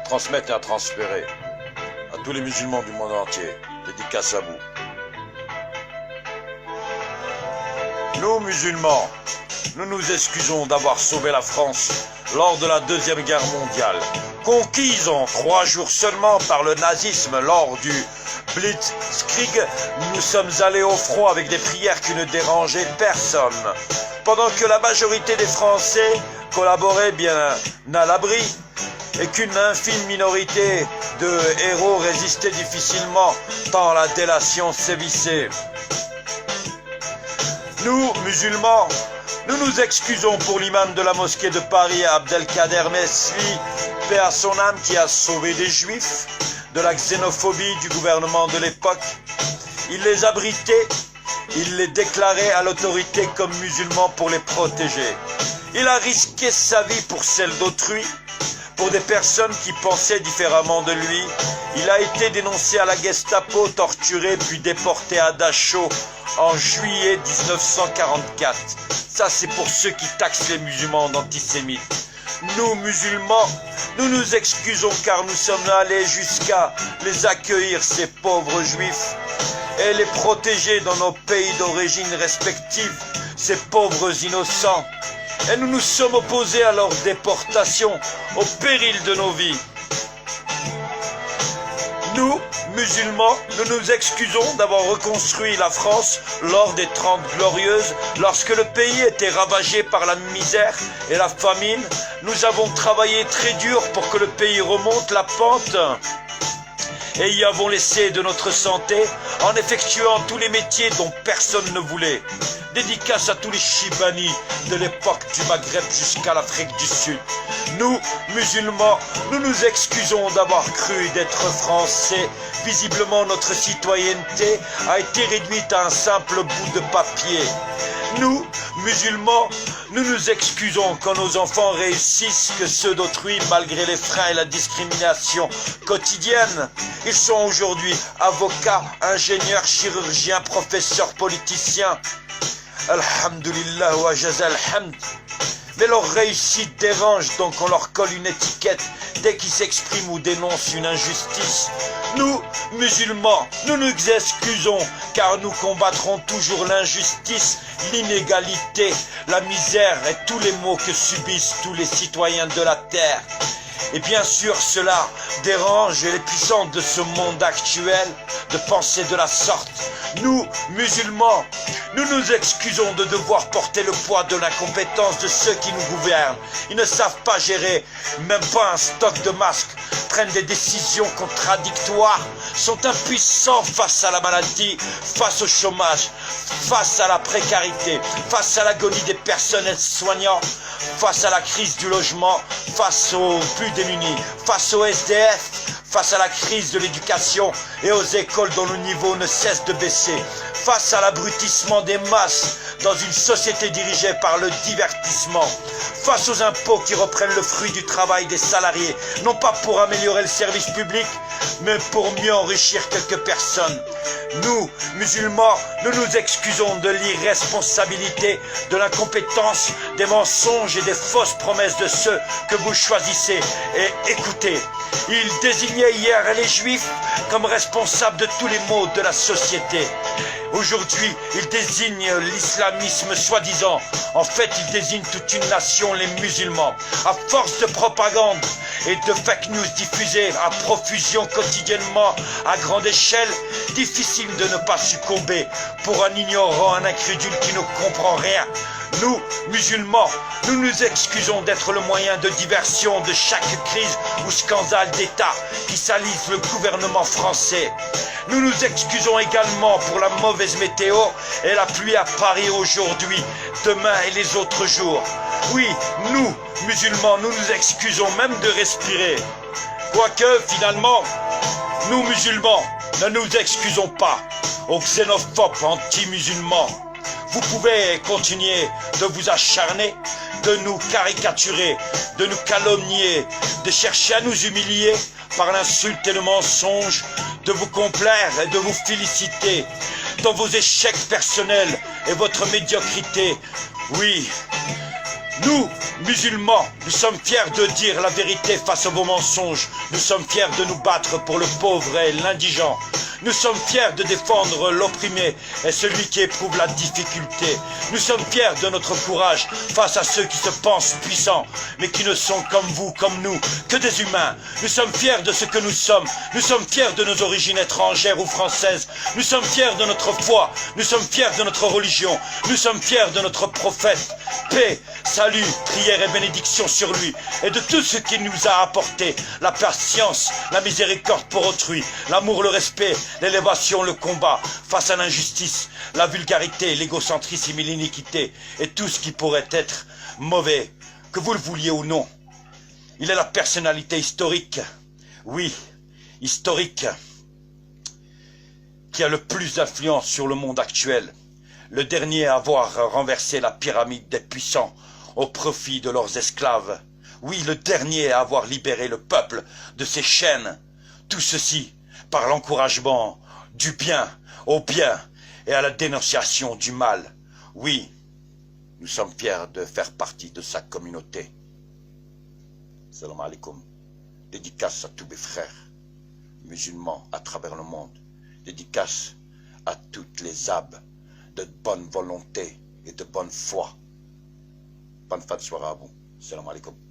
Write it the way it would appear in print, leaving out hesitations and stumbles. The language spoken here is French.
transmettre et à transférer à tous les musulmans du monde entier. Dédicace à vous. Nous, musulmans, nous nous excusons d'avoir sauvé la France lors de la Deuxième Guerre mondiale, conquise en 3 jours seulement par le nazisme lors du Blitzkrieg. Nous sommes allés au front avec des prières qui ne dérangeaient personne, pendant que la majorité des Français collaboraient bien à l'abri et qu'une infime minorité de héros résistait difficilement tant la délation sévissait. Nous, musulmans, nous nous excusons pour l'imam de la mosquée de Paris, Abdelkader Mesli, paix à son âme, qui a sauvé des juifs de la xénophobie du gouvernement de l'époque. Il les abritait, il les déclarait à l'autorité comme musulmans pour les protéger. Il a risqué sa vie pour celle d'autrui, pour des personnes qui pensaient différemment de lui. Il a été dénoncé à la Gestapo, torturé puis déporté à Dachau en juillet 1944. Ça, c'est pour ceux qui taxent les musulmans d'antisémites. Nous, musulmans, nous nous excusons car nous sommes allés jusqu'à les accueillir, ces pauvres juifs, et les protéger dans nos pays d'origine respectifs, ces pauvres innocents. Et nous nous sommes opposés à leur déportation au péril de nos vies. Nous, musulmans, nous nous excusons d'avoir reconstruit la France lors des 30 Glorieuses, lorsque le pays était ravagé par la misère et la famine. Nous avons travaillé très dur pour que le pays remonte la pente et y avons laissé de notre santé en effectuant tous les métiers dont personne ne voulait. Dédicace à tous les Chibani de l'époque du Maghreb jusqu'à l'Afrique du Sud. Nous, musulmans, nous nous excusons d'avoir cru d'être français. Visiblement, notre citoyenneté a été réduite à un simple bout de papier. Nous, musulmans, nous nous excusons quand nos enfants réussissent que ceux d'autrui malgré les freins et la discrimination quotidienne. Ils sont aujourd'hui avocats, ingénieurs, chirurgiens, professeurs, politiciens. Alhamdulillah wa jazal hamd. Mais leur réussite dérange, donc on leur colle une étiquette dès qu'ils s'expriment ou dénoncent une injustice. Nous, musulmans, nous nous excusons car nous combattrons toujours l'injustice, l'inégalité, la misère et tous les maux que subissent tous les citoyens de la terre. Et bien sûr, cela dérange les puissants de ce monde actuel de penser de la sorte. Nous, musulmans, nous nous excusons de devoir porter le poids de l'incompétence de ceux qui nous gouvernent. Ils ne savent pas gérer, même pas un stock de masques, prennent des décisions contradictoires, sont impuissants face à la maladie, face au chômage, face à la précarité, face à l'agonie des personnels soignants, face à la crise du logement, face aux plus démunis, face aux SDF, face à la crise de l'éducation et aux écoles dont le niveau ne cesse de baisser, face à l'abrutissement des masses dans une société dirigée par le divertissement, face aux impôts qui reprennent le fruit du travail des salariés, non pas pour améliorer le service public, mais pour mieux enrichir quelques personnes. Nous, musulmans, nous nous excusons de l'irresponsabilité, de l'incompétence, des mensonges et des fausses promesses de ceux que vous choisissez. Et écoutez, ils désignaient hier les Juifs comme responsables de tous les maux de la société. Aujourd'hui, ils désignent l'islamisme soi-disant. En fait, ils désignent toute une nation, les musulmans. À force de propagande et de fake news diffusées à profusion quotidiennement à grande échelle, difficile de ne pas succomber pour un ignorant, un incrédule qui ne comprend rien. Nous, musulmans, nous nous excusons d'être le moyen de diversion de chaque crise ou scandale d'État qui salisse le gouvernement français. Nous nous excusons également pour la mauvaise météo et la pluie à Paris aujourd'hui, demain et les autres jours. Oui, nous, musulmans, nous nous excusons même de respirer. Quoique, finalement, nous, musulmans, ne nous excusons pas aux xénophobes anti-musulmans. Vous pouvez continuer de vous acharner, de nous caricaturer, de nous calomnier, de chercher à nous humilier par l'insulte et le mensonge, de vous complaire et de vous féliciter dans vos échecs personnels et votre médiocrité. Oui, Nous, musulmans, nous sommes fiers de dire la vérité face à vos mensonges. Nous sommes fiers de nous battre pour le pauvre et l'indigent. Nous sommes fiers de défendre l'opprimé et celui qui éprouve la difficulté. Nous sommes fiers de notre courage face à ceux qui se pensent puissants, mais qui ne sont comme vous, comme nous, que des humains. Nous sommes fiers de ce que nous sommes. Nous sommes fiers de nos origines étrangères ou françaises. Nous sommes fiers de notre foi. Nous sommes fiers de notre religion. Nous sommes fiers de notre prophète. Paix, salut, prière et bénédiction sur lui et de tout ce qu'il nous a apporté. La patience, la miséricorde pour autrui, l'amour, le respect, l'élévation, le combat face à l'injustice, la vulgarité, l'égocentrisme et l'iniquité et tout ce qui pourrait être mauvais, que vous le vouliez ou non. Il est la personnalité historique, oui, historique, qui a le plus d'influence sur le monde actuel. Le dernier à avoir renversé la pyramide des puissants au profit de leurs esclaves. Oui, le dernier à avoir libéré le peuple de ses chaînes. Tout ceci par l'encouragement du bien au bien et à la dénonciation du mal. Oui, nous sommes fiers de faire partie de sa communauté. Salam alaikum. Dédicace à tous mes frères musulmans à travers le monde. Dédicace à toutes les âmes de bonne volonté et de bonne foi. Bonne fin de soirée à vous. Salam alaikum.